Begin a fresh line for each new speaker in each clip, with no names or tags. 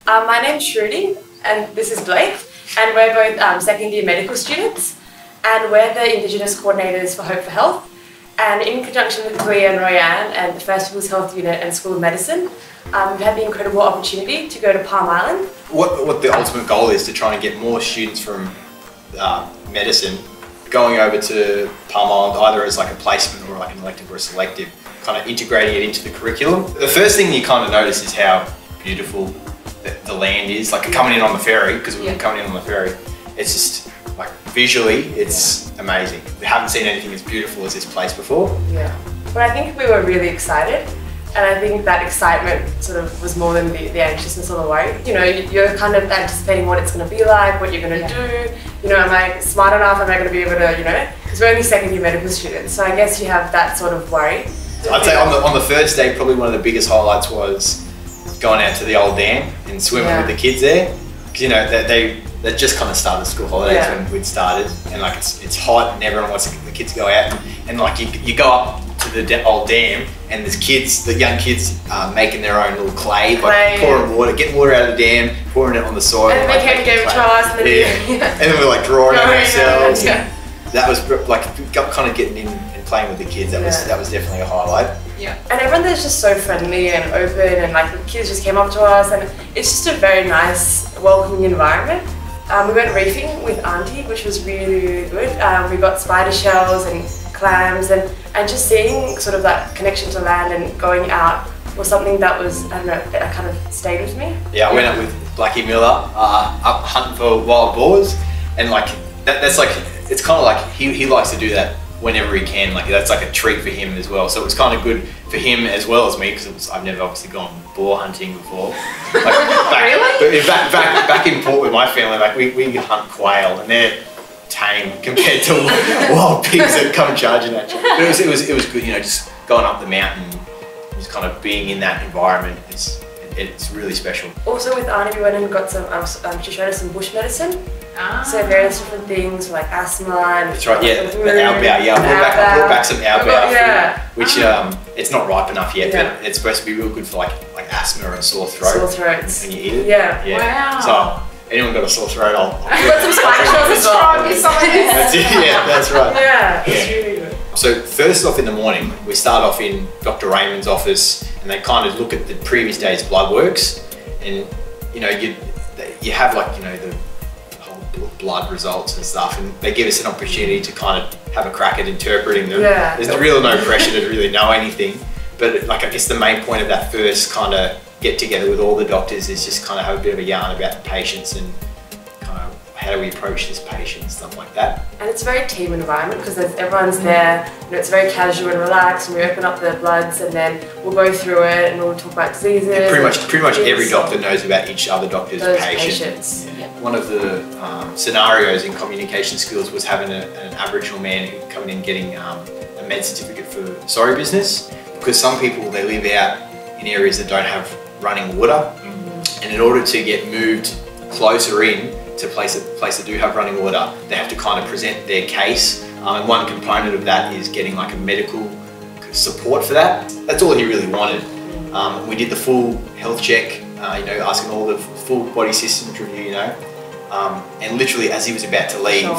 My name's Shruti and this is Blake, and we're both second year medical students, and we're the Indigenous coordinators for Hope for Health. And in conjunction with Korea and Royan and the First People's Health Unit and School of Medicine, we've had the incredible opportunity to go to Palm Island.
What the ultimate goal is to try and get more students from medicine going over to Palm Island, either as like a placement or like an elective or a selective, kind of integrating it into the curriculum. The first thing you kind of notice is how beautiful the land is. Like coming in on the ferry, because we were coming in on the ferry, it's just like visually, it's amazing. We haven't seen anything as beautiful as this place before.
Yeah, but I think we were really excited. And I think that excitement sort of was more than the anxiousness or the worry. You know, you're kind of anticipating what it's going to be like, what you're going to do. You know, am I smart enough? Am I going to be able to, you know, because we're only second year medical students. So I guess you have that sort of worry.
I'd say on the first day, probably one of the biggest highlights was going out to the old dam and swimming with the kids there. Because, you know, they just kind of started school holidays when we'd started. And like it's hot and everyone wants the kids to go out. And like you go up to the old dam and there's kids, the young kids making their own little clay, like pouring water, getting water out of the dam, pouring it on the soil.
And then they came and gave it to us.
And then we were like drawing it ourselves. That was like kind of getting in and playing with the kids. That was definitely a highlight.
Yeah. And everyone there's just so friendly and open, and like the kids just came up to us, and it's just a very nice, welcoming environment. We went reefing with Auntie, which was really, really good. We got spider shells and clams, and just seeing sort of that connection to land and going out was something that was, I don't know, that kind of stayed with me.
Yeah, I went up with Blackie Miller up hunting for wild boars, and like that's like, it's kind of like he likes to do that whenever he can. Like that's like a treat for him as well. So it was kind of good for him as well as me, because I've never obviously gone boar hunting before. Like back in Port with my family, like we hunt quail and they're tame compared to wild pigs that come charging at you. But it was good, you know, just going up the mountain, just kind of being in that environment. It's really special. Also with Arnie, we went and got some, she showed us some bush medicine. So various different things like asthma and... That's right, yeah, the Albao, I brought back some Albao fruit, which it's not ripe enough yet, but it's supposed to be real good for like asthma and sore throat. Sore throats. When you eat it. Yeah. Wow. So anyone got a sore throat, I'll got some spider shells as well. That's it, yeah, that's right. Yeah, it's really good. So first off in the morning, we start off in Dr. Raymond's office, and they kind of look at the previous day's blood works, and you know, you have like, you know, the blood results and stuff, and they give us an opportunity to kind of have a crack at interpreting them. Yeah. There's really no pressure to really know anything, but like I guess the main point of that first kind of get together with all the doctors is just kind of have a bit of a yarn about the patients and kind of how do we approach this patient and stuff like that. And it's a very team environment because everyone's there, you know, it's very casual and relaxed, and we open up the bloods and then we'll go through it and we'll talk about diseases. Yeah, pretty much every doctor knows about each other doctor's patients. Yeah. One of the scenarios in communication skills was having an Aboriginal man who come in getting a med certificate for sorry business, because some people, they live out in areas that don't have running water, and in order to get moved closer in to place that do have running water, they have to kind of present their case, and one component of that is getting like a medical support for that. That's all he really wanted. We did the full health check, you know, asking all the full body systems review, you know, and literally as he was about to leave,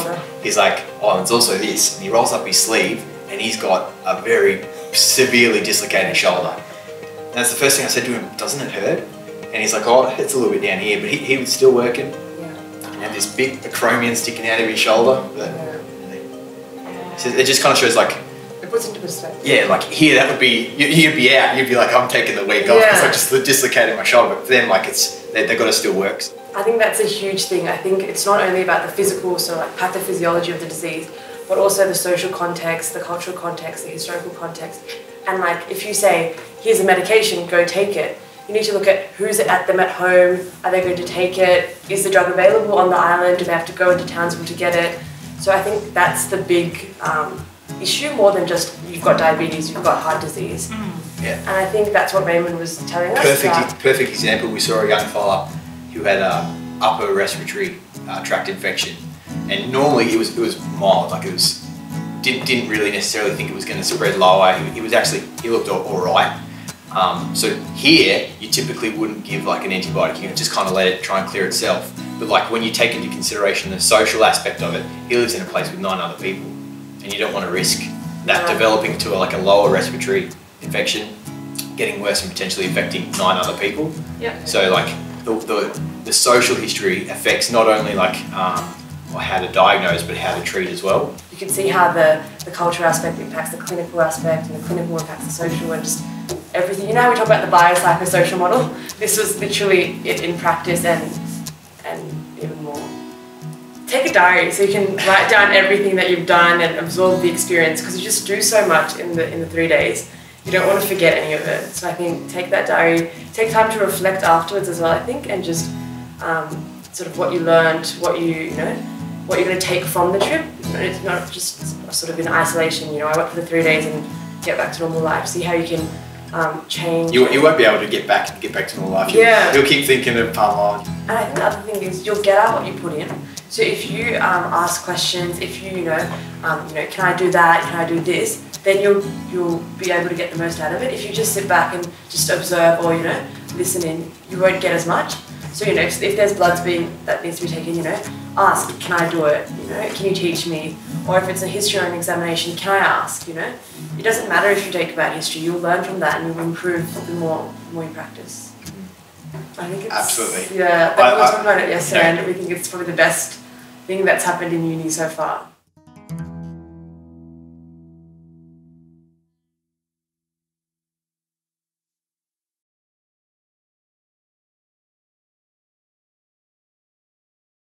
he's like, oh, it's also this, and he rolls up his sleeve and he's got a very severely dislocated shoulder. And that's the first thing I said to him, doesn't it hurt? And he's like, oh, it's a little bit down here, but he was still working. And had this big acromion sticking out of his shoulder. So it just kind of shows like, it puts into perspective. Yeah, like here that would be, you'd be out, you'd be like, I'm taking the week off because I just dislocated my shoulder. But for them, like they've got to still work. I think that's a huge thing. I think it's not only about the physical, so like pathophysiology of the disease, but also the social context, the cultural context, the historical context. And like, if you say, here's a medication, go take it, you need to look at who's at them at home, are they going to take it, is the drug available on the island, do they have to go into Townsville to get it? So I think that's the big issue, more than just you've got diabetes, you've got heart disease. Yeah. And I think that's what Raymond was telling us. Perfect example, we saw a young fella who had upper respiratory tract infection, and normally it was mild, like it was, didn't really necessarily think it was going to spread lower. He looked all right, So here, you typically wouldn't give like an antibiotic, you just kind of let it try and clear itself. But like when you take into consideration the social aspect of it, he lives in a place with 9 other people, and you don't want to risk that developing to a lower respiratory infection, getting worse and potentially affecting 9 other people.
Yeah.
So like the social history affects not only like how to diagnose, but how to treat as well.
You can see how the cultural aspect impacts the clinical aspect, and the clinical impacts the social, and just everything. You know how we talk about the biopsychosocial model? This was literally it in practice, and even more. Take a diary so you can write down everything that you've done and absorb the experience, because you just do so much in the 3 days. You don't want to forget any of it. So I think take that diary, take time to reflect afterwards as well, I think, and just sort of what you learned, what you're going to take from the trip. It's not just sort of in isolation. I went for the 3 days and get back to normal life. See how you can change.
You won't be able to get back to normal life. You'll keep thinking of Palm.
And I think the other thing is you'll get out what you put in. So if you ask questions, if you can I do that? Can I do this? Then you'll be able to get the most out of it. If you just sit back and just observe or listen in, you won't get as much. So if there's bloods that needs to be taken, ask, can I do it? Can you teach me? Or if it's a history or an examination, can I ask? It doesn't matter if you take bad history. You'll learn from that and you'll improve the more you practice. I think it's
absolutely.
Yeah, we were talking about it yesterday, and we think it's probably the best thing that's happened in uni so far.